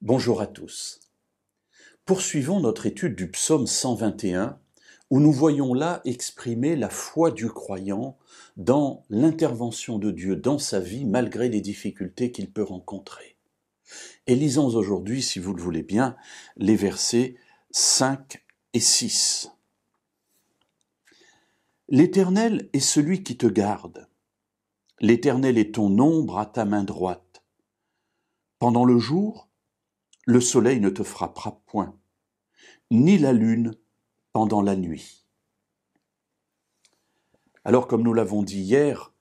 Bonjour à tous. Poursuivons notre étude du psaume 121, où nous voyons là exprimer la foi du croyant dans l'intervention de Dieu dans sa vie malgré les difficultés qu'il peut rencontrer. Et lisons aujourd'hui, si vous le voulez bien, les versets 5 et 6. L'Éternel est celui qui te garde. L'Éternel est ton ombre à ta main droite. Pendant le jour, le soleil ne te frappera point, ni la lune pendant la nuit. Alors, comme nous l'avons dit hier,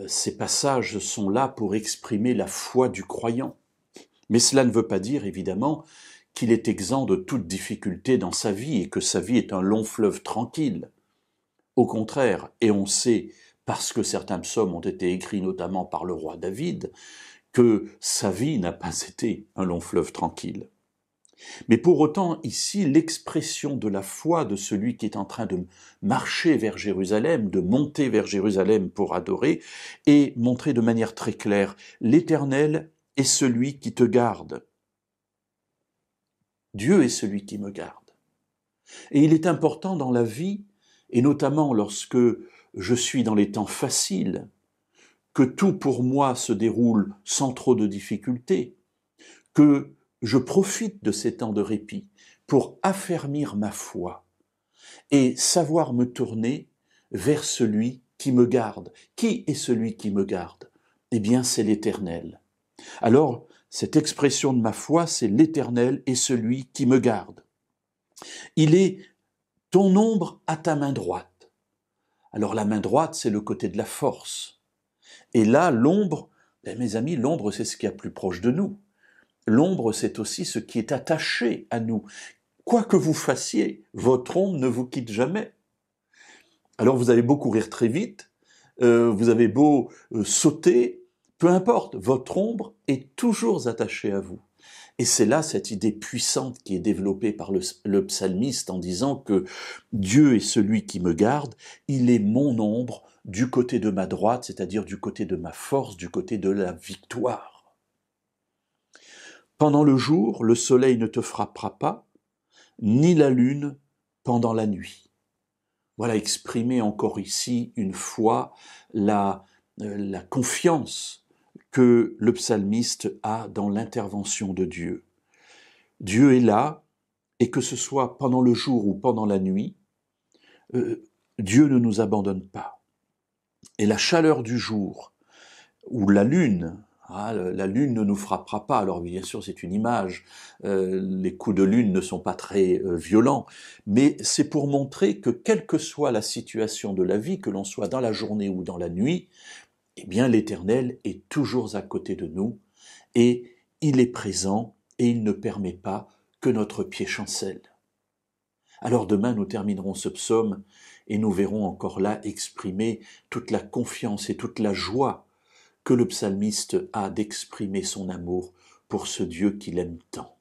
ces passages sont là pour exprimer la foi du croyant. Mais cela ne veut pas dire, évidemment, qu'il est exempt de toute difficulté dans sa vie et que sa vie est un long fleuve tranquille. Au contraire, et on sait, parce que certains psaumes ont été écrits notamment par le roi David, que sa vie n'a pas été un long fleuve tranquille. Mais pour autant, ici, l'expression de la foi de celui qui est en train de marcher vers Jérusalem, de monter vers Jérusalem pour adorer, est montrée de manière très claire. L'Éternel est celui qui te garde. Dieu est celui qui me garde. Et il est important dans la vie, et notamment lorsque je suis dans les temps faciles, que tout pour moi se déroule sans trop de difficultés, que je profite de ces temps de répit pour affermir ma foi et savoir me tourner vers celui qui me garde. Qui est celui qui me garde? Eh bien, c'est l'Éternel. Alors, cette expression de ma foi, c'est l'Éternel est celui qui me garde. Il est ton ombre à ta main droite. Alors, la main droite, c'est le côté de la force. Et là, l'ombre, mes amis, l'ombre, c'est ce qui est plus proche de nous. L'ombre, c'est aussi ce qui est attaché à nous. Quoi que vous fassiez, votre ombre ne vous quitte jamais. Alors vous avez beau courir très vite, vous avez beau sauter, peu importe, votre ombre est toujours attachée à vous. Et c'est là cette idée puissante qui est développée par le psalmiste en disant que Dieu est celui qui me garde, il est mon ombre du côté de ma droite, c'est-à-dire du côté de ma force, du côté de la victoire. Pendant le jour, le soleil ne te frappera pas, ni la lune pendant la nuit. Voilà exprimé encore ici une fois la confiance que le psalmiste a dans l'intervention de Dieu. Dieu est là, et que ce soit pendant le jour ou pendant la nuit, Dieu ne nous abandonne pas. Et la chaleur du jour, ou la lune, la lune ne nous frappera pas. Alors bien sûr, c'est une image. Les coups de lune ne sont pas très violents, mais c'est pour montrer que quelle que soit la situation de la vie, que l'on soit dans la journée ou dans la nuit, eh bien l'Éternel est toujours à côté de nous et il est présent et il ne permet pas que notre pied chancelle. Alors demain, nous terminerons ce psaume et nous verrons encore là exprimer toute la confiance et toute la joie que le psalmiste a d'exprimer son amour pour ce Dieu qu'il aime tant.